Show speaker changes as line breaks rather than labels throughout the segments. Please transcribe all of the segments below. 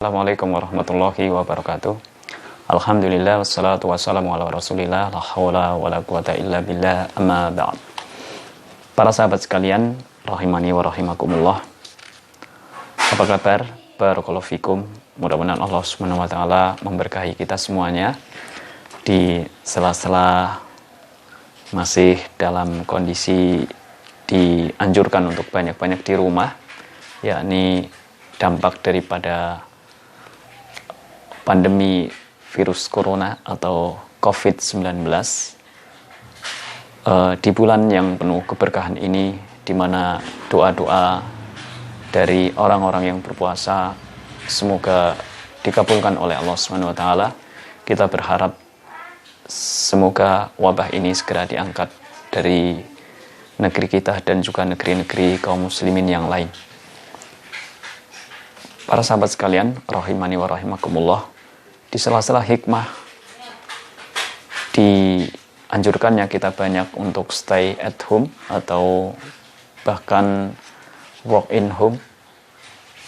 Assalamualaikum warahmatullahi wabarakatuh. Alhamdulillah wassalatu wassalamu ala rasulillah la hawla wa la quwata illa billah amma ba'd. Para sahabat sekalian, rahimani wa rahimakumullah. Apa kabar? Barakallahu fikum. Mudah-mudahan Allah Subhanahu wa taala memberkahi kita semuanya di sela-sela masih dalam kondisi dianjurkan untuk banyak-banyak di rumah, yakni dampak daripada pandemi virus corona atau COVID-19 di bulan yang penuh keberkahan ini, di mana doa-doa dari orang-orang yang berpuasa semoga dikabulkan oleh Allah Subhanahu wa taala. Kita berharap semoga wabah ini segera diangkat dari negeri kita dan juga negeri-negeri kaum muslimin yang lain. Para sahabat sekalian, rahimani wa rahimakumullah, di sela-sela hikmah dianjurkannya kita banyak untuk stay at home atau bahkan work in home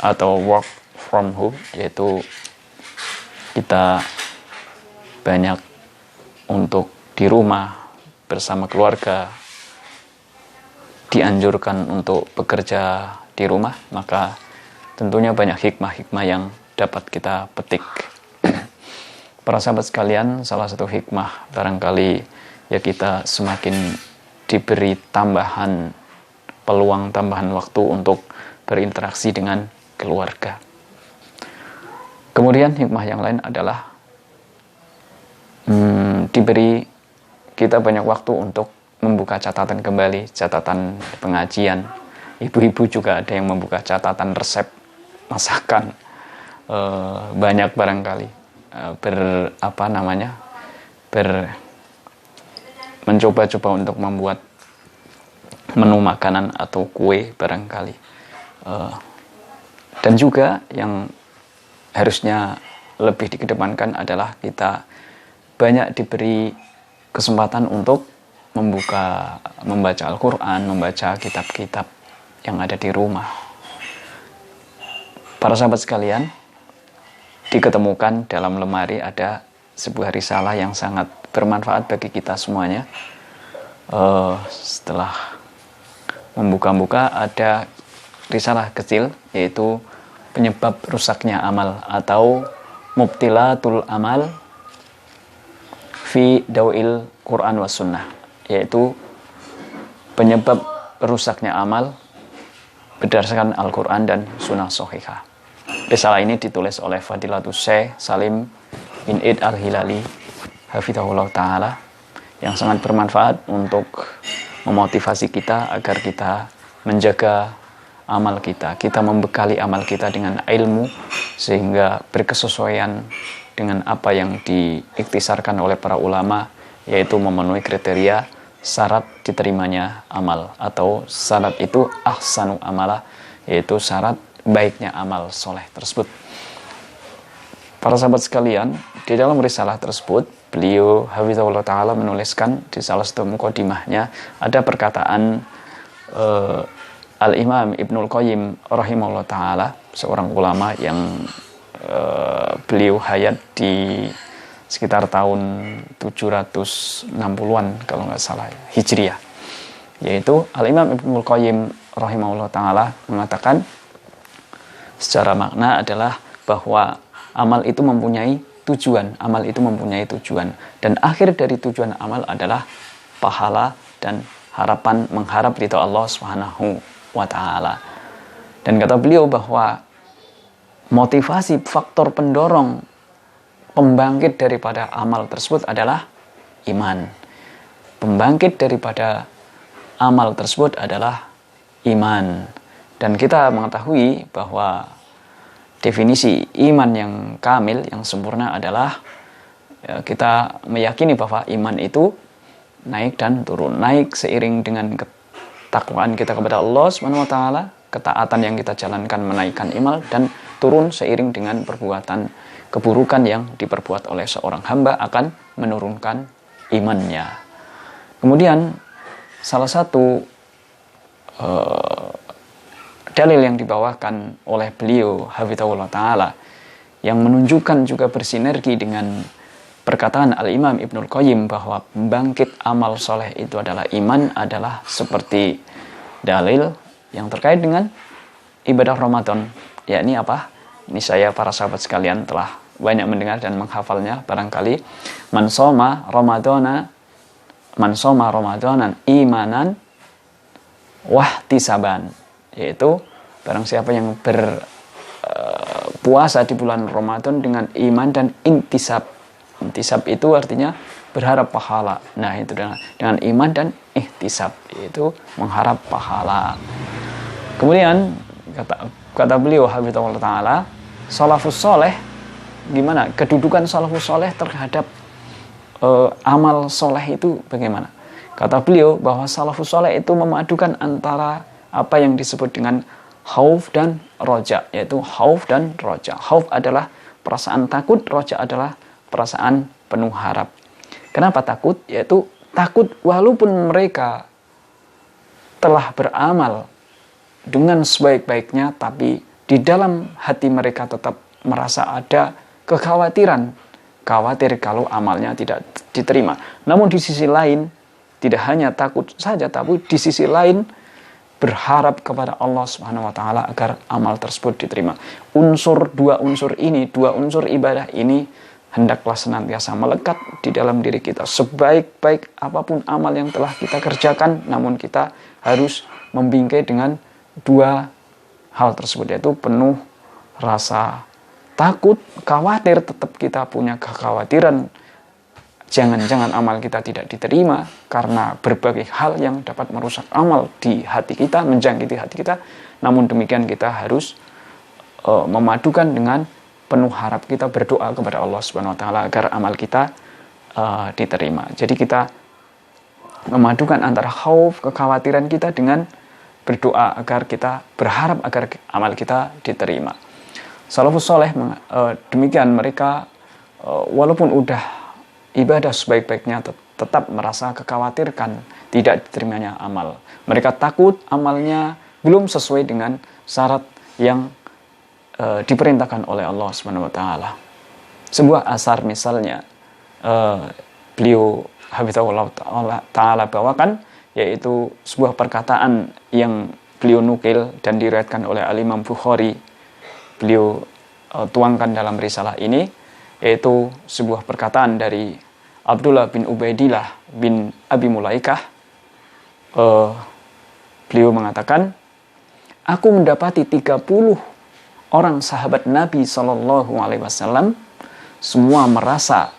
atau work from home, yaitu kita banyak untuk di rumah bersama keluarga, dianjurkan untuk bekerja di rumah, maka tentunya banyak hikmah-hikmah yang dapat kita petik. Para sahabat sekalian, salah satu hikmah barangkali ya kita semakin diberi tambahan peluang, tambahan waktu untuk berinteraksi dengan keluarga. Kemudian hikmah yang lain adalah diberi kita banyak waktu untuk membuka catatan kembali, catatan pengajian. Ibu-ibu juga ada yang membuka catatan resep masakan, banyak barangkali mencoba-coba untuk membuat menu makanan atau kue barangkali, dan juga yang harusnya lebih dikedepankan adalah kita banyak diberi kesempatan untuk membaca Al-Quran, membaca kitab-kitab yang ada di rumah. Para sahabat sekalian, diketemukan dalam lemari ada sebuah risalah yang sangat bermanfaat bagi kita semuanya. Setelah membuka-buka, ada risalah kecil, yaitu penyebab rusaknya amal atau mubtilatul amal fi dawil Quran was sunnah, yaitu penyebab rusaknya amal berdasarkan Al-Quran dan Sunnah Shahihah. Risalah ini ditulis oleh Fadilatul Syekh Salim bin Id Al-Hilali hafizahullah ta'ala, yang sangat bermanfaat untuk memotivasi kita agar kita menjaga amal kita, membekali amal kita dengan ilmu sehingga berkesesuaian dengan apa yang diiktisarkan oleh para ulama, yaitu memenuhi kriteria syarat diterimanya amal, atau syarat itu ahsanu amalah, yaitu syarat baiknya amal soleh tersebut. Para sahabat sekalian, di dalam risalah tersebut beliau hafizahullah ta'ala menuliskan di salah satu mukadimahnya ada perkataan Al-Imam Ibnul Qayyim rahimahullah ta'ala, seorang ulama yang beliau hayat di sekitar tahun 760-an kalau nggak salah Hijriah, yaitu Al-Imam Ibnul Qayyim rahimahullah ta'ala mengatakan secara makna adalah bahwa amal itu mempunyai tujuan, dan akhir dari tujuan amal adalah pahala dan mengharap ridha Allah Subhanahu wa taala. Dan kata beliau bahwa motivasi, faktor pendorong, pembangkit daripada amal tersebut adalah iman. Pembangkit daripada amal tersebut adalah iman. Dan kita mengetahui bahwa definisi iman yang kamil, yang sempurna adalah kita meyakini bahwa iman itu naik dan turun. Naik seiring dengan ketakwaan kita kepada Allah Subhanahu wa taala, ketaatan yang kita jalankan menaikkan iman, dan turun seiring dengan perbuatan keburukan yang diperbuat oleh seorang hamba akan menurunkan imannya. Kemudian salah satu dalil yang dibawakan oleh beliau hafizahullah ta'ala yang menunjukkan juga bersinergi dengan perkataan Al-Imam Ibnul Qayyim bahwa bangkit amal soleh itu adalah iman, adalah seperti dalil yang terkait dengan ibadah Ramadan. Yakni apa? Ini saya para sahabat sekalian telah banyak mendengar dan menghafalnya barangkali. Man shoma ramadanan imanan wahtisaban, yaitu barang siapa yang berpuasa di bulan Ramadan dengan iman dan intisab. Intisab itu artinya berharap pahala. Nah, itu dengan iman dan ihtisab, yaitu mengharap pahala. Kemudian kata beliau hafizahullah taala, salafus soleh, gimana kedudukan salafus soleh terhadap amal soleh itu bagaimana? Kata beliau bahwa salafus soleh itu memadukan antara apa yang disebut dengan khauf dan roja, yaitu khauf dan roja. Khauf adalah perasaan takut, roja adalah perasaan penuh harap. Kenapa takut? Yaitu takut walaupun mereka telah beramal dengan sebaik-baiknya, tapi di dalam hati mereka tetap merasa ada kekhawatiran, khawatir kalau amalnya tidak diterima. Namun di sisi lain, tidak hanya takut saja, tapi di sisi lain berharap kepada Allah Subhanahu wa taala agar amal tersebut diterima. Dua unsur ibadah ini hendaklah senantiasa melekat di dalam diri kita. Sebaik-baik apapun amal yang telah kita kerjakan, namun kita harus membingkai dengan dua hal tersebut, yaitu penuh rasa takut, khawatir, tetap kita punya kekhawatiran jangan-jangan amal kita tidak diterima karena berbagai hal yang dapat merusak amal di hati kita, menjangkiti hati kita. Namun demikian kita harus memadukan dengan penuh harap, kita berdoa kepada Allah Subhanahu wa taala agar amal kita diterima. Jadi kita memadukan antara khauf, kekhawatiran kita, dengan berdoa agar kita berharap agar amal kita diterima. Salafus soleh demikian, mereka walaupun udah ibadah sebaik-baiknya tetap merasa kekhawatirkan tidak diterimanya amal. Mereka takut amalnya belum sesuai dengan syarat yang diperintahkan oleh Allah Subhanahu wa taala. Sebuah asar misalnya beliau hafizahullah taala bawakan, yaitu sebuah perkataan yang beliau nukil dan diriwayatkan oleh Al-Imam Bukhari. Beliau tuangkan dalam risalah ini, yaitu sebuah perkataan dari Abdullah bin Ubaidillah bin Abi Mulaikah. Beliau mengatakan, aku mendapati 30 orang sahabat Nabi SAW semua merasa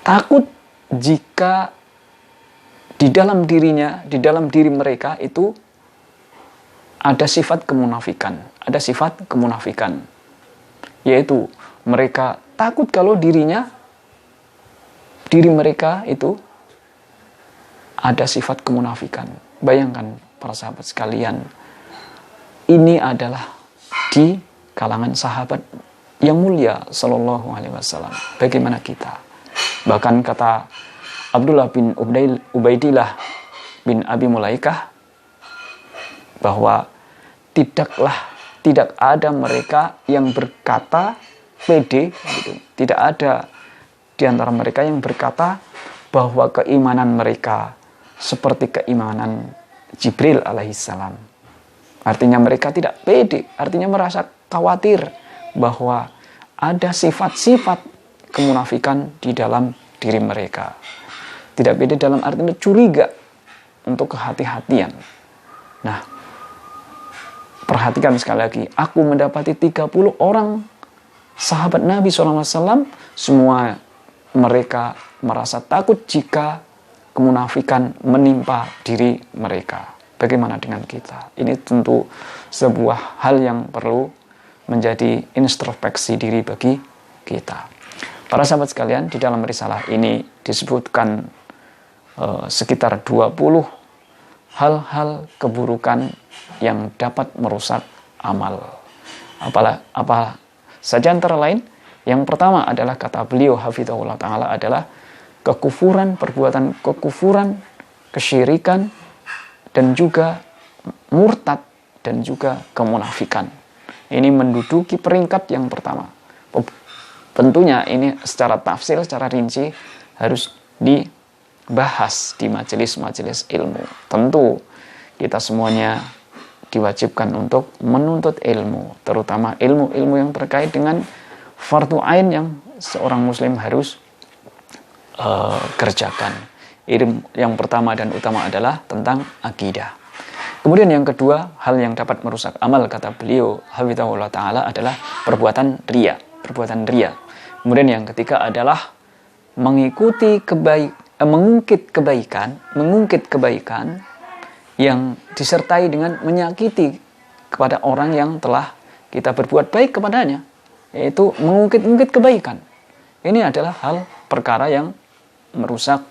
takut jika di dalam diri mereka itu ada sifat kemunafikan. Ada sifat kemunafikan, yaitu mereka takut kalau diri mereka itu ada sifat kemunafikan. Bayangkan para sahabat sekalian, ini adalah di kalangan sahabat yang mulia sallallahu alaihi wasallam. Bagaimana kita? Bahkan kata Abdullah bin Ubaidillah bin Abi Mulaikah bahwa tidak ada mereka yang berkata pede gitu. Tidak ada di antara mereka yang berkata bahwa keimanan mereka seperti keimanan Jibril alaihissalam. Artinya mereka tidak pede, artinya merasa khawatir bahwa ada sifat-sifat kemunafikan di dalam diri mereka. Tidak pede dalam artinya curiga, untuk kehati-hatian. Nah, perhatikan sekali lagi, aku mendapati 30 orang sahabat Nabi SAW, semua mereka merasa takut jika kemunafikan menimpa diri mereka. Bagaimana dengan kita? Ini tentu sebuah hal yang perlu menjadi introspeksi diri bagi kita. Para sahabat sekalian, di dalam risalah ini disebutkan sekitar 20 hal-hal keburukan yang dapat merusak amal. Apa saja antara lain? Yang pertama adalah, kata beliau hafizahullah ta'ala, adalah kekufuran, perbuatan kekufuran, kesyirikan, dan juga murtad, dan juga kemunafikan. ini menduduki peringkat yang pertama. Tentunya ini secara tafsir, secara rinci harus dibahas di majelis-majelis ilmu. Tentu kita semuanya diwajibkan untuk menuntut ilmu, terutama ilmu-ilmu yang terkait dengan fardu ain yang seorang muslim harus kerjakan. Ilmu yang pertama dan utama adalah tentang akidah. Kemudian yang kedua, hal yang dapat merusak amal, kata beliau hafizahullah ta'ala, adalah perbuatan riya. Perbuatan riya. Kemudian yang ketiga adalah mengungkit kebaikan yang disertai dengan menyakiti kepada orang yang telah kita berbuat baik kepadanya, yaitu mengungkit kebaikan. Ini adalah hal perkara yang merusak,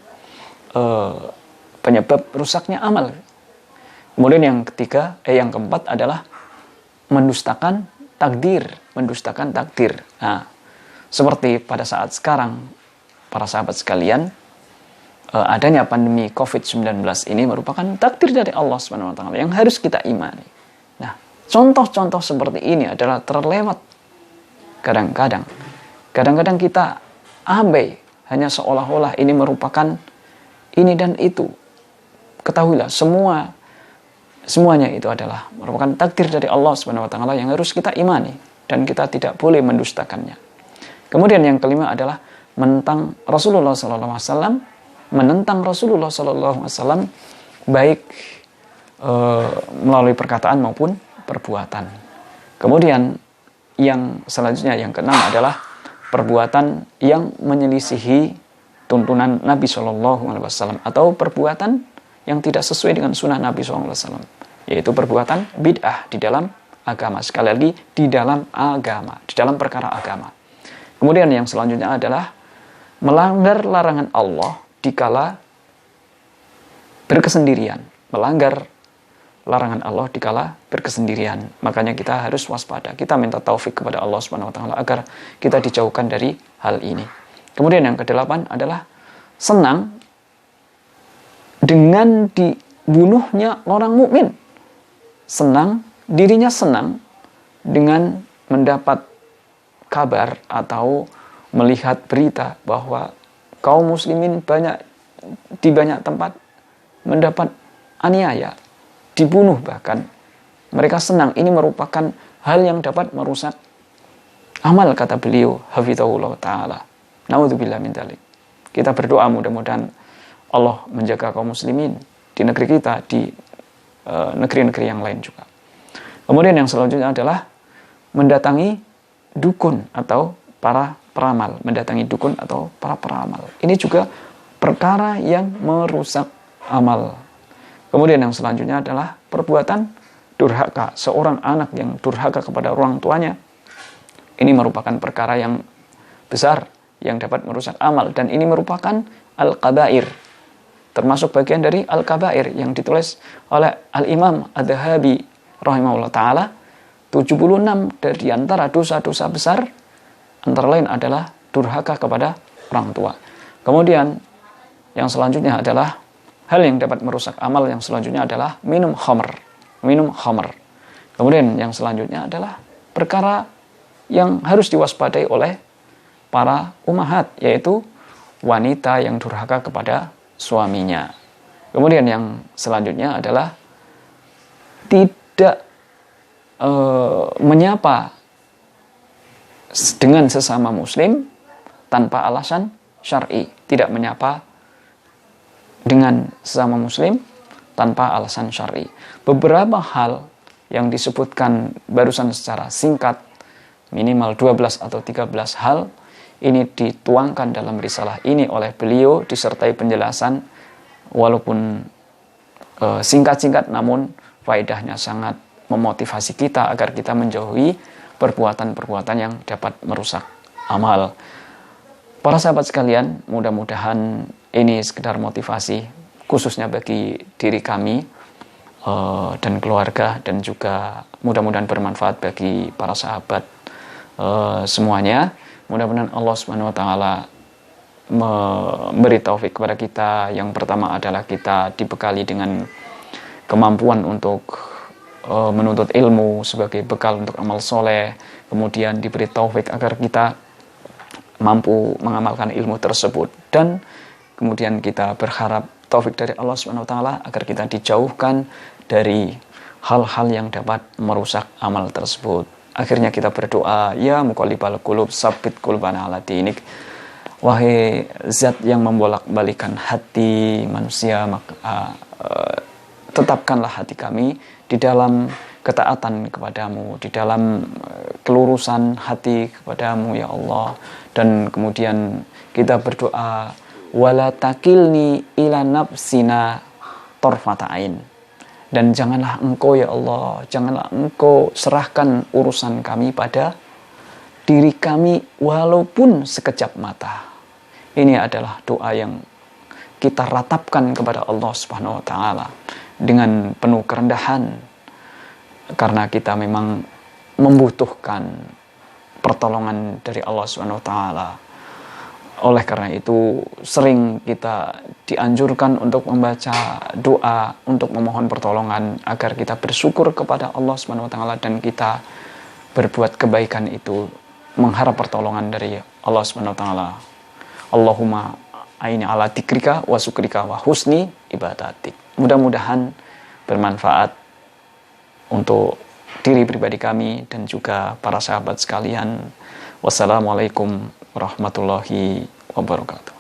penyebab rusaknya amal. Kemudian yang keempat adalah mendustakan takdir. Nah, seperti pada saat sekarang, para sahabat sekalian, adanya pandemi COVID-19 ini merupakan takdir dari Allah SWT yang harus kita imani. Nah, contoh-contoh seperti ini adalah terlewat kadang-kadang. Kadang-kadang kita abai, hanya seolah-olah ini merupakan ini dan itu. Ketahuilah, semuanya itu adalah merupakan takdir dari Allah SWT yang harus kita imani, dan kita tidak boleh mendustakannya. Kemudian yang kelima adalah menentang Rasulullah SAW, baik melalui perkataan maupun perbuatan. Kemudian yang selanjutnya, yang keenam adalah perbuatan yang menyelisihi tuntunan Nabi SAW, atau perbuatan yang tidak sesuai dengan sunnah Nabi SAW, yaitu perbuatan bid'ah di dalam agama. Sekali lagi, di dalam agama, di dalam perkara agama. Kemudian yang selanjutnya adalah melanggar larangan Allah dikala berkesendirian. Melanggar larangan Allah dikala berkesendirian. Makanya kita harus waspada. Kita minta taufik kepada Allah SWT agar kita dijauhkan dari hal ini. Kemudian yang kedelapan adalah senang dengan dibunuhnya orang mukmin. Dirinya senang dengan mendapat kabar atau melihat berita bahwa kaum muslimin di banyak tempat mendapat aniaya, dibunuh bahkan. Mereka senang, ini merupakan hal yang dapat merusak amal, kata beliau hafizahullah ta'ala. Na'udzubillah min dzalik. Kita berdoa mudah-mudahan Allah menjaga kaum muslimin di negeri kita, di negeri-negeri yang lain juga. Kemudian yang selanjutnya adalah mendatangi dukun atau para peramal. Ini juga perkara yang merusak amal. Kemudian yang selanjutnya adalah perbuatan durhaka. Seorang anak yang durhaka kepada orang tuanya, ini merupakan perkara yang besar yang dapat merusak amal, dan ini merupakan al-kabair, termasuk bagian dari al-kabair yang ditulis oleh Al-Imam Adz-Dzahabi rahimahullah ta'ala. 76 dari antara dosa-dosa besar antara lain adalah durhaka kepada orang tua. Kemudian yang selanjutnya adalah hal yang dapat merusak amal, yang selanjutnya adalah minum khamr. Kemudian yang selanjutnya adalah perkara yang harus diwaspadai oleh para ummahat, yaitu wanita yang durhaka kepada suaminya. Kemudian yang selanjutnya adalah tidak menyapa dengan sesama muslim tanpa alasan syar'i. Tidak menyapa dengan sesama muslim tanpa alasan syar'i. Beberapa hal yang disebutkan barusan secara singkat, minimal 12 atau 13 hal, ini dituangkan dalam risalah ini oleh beliau disertai penjelasan, walaupun singkat-singkat namun faedahnya sangat memotivasi kita agar kita menjauhi perbuatan-perbuatan yang dapat merusak amal. Para sahabat sekalian, mudah-mudahan ini sekedar motivasi khususnya bagi diri kami dan keluarga, dan juga mudah-mudahan bermanfaat bagi para sahabat semuanya. Mudah-mudahan Allah SWT memberi taufik kepada kita. Yang pertama adalah kita dibekali dengan kemampuan untuk menuntut ilmu sebagai bekal untuk amal soleh, kemudian diberi taufik agar kita mampu mengamalkan ilmu tersebut, dan kemudian kita berharap taufik dari Allah Subhanahu wa taala agar kita dijauhkan dari hal-hal yang dapat merusak amal tersebut. Akhirnya kita berdoa, ya muqallibal qulub tsabbit qulubana ala dinik. Wahai zat yang membolak-balikan hati manusia, maka tetapkanlah hati kami di dalam ketaatan kepadamu, di dalam kelurusan hati kepadamu ya Allah. Dan kemudian kita berdoa, wala takilni ila nafsina torfata ain. Dan janganlah engkau ya Allah, janganlah engkau serahkan urusan kami pada diri kami walaupun sekejap mata. Ini adalah doa yang kita ratapkan kepada Allah Subhanahu wa taala dengan penuh kerendahan, karena kita memang membutuhkan pertolongan dari Allah Subhanahu wa taala. Oleh karena itu sering kita dianjurkan untuk membaca doa untuk memohon pertolongan agar kita bersyukur kepada Allah Subhanahu wa taala dan kita berbuat kebaikan itu mengharap pertolongan dari Allah Subhanahu wa taala. Allahumma aini ala dzikrika wa syukrika wa husni ibadatik. Mudah-mudahan bermanfaat untuk diri pribadi kami dan juga para sahabat sekalian. Wassalamualaikum warahmatullahi wabarakatuh.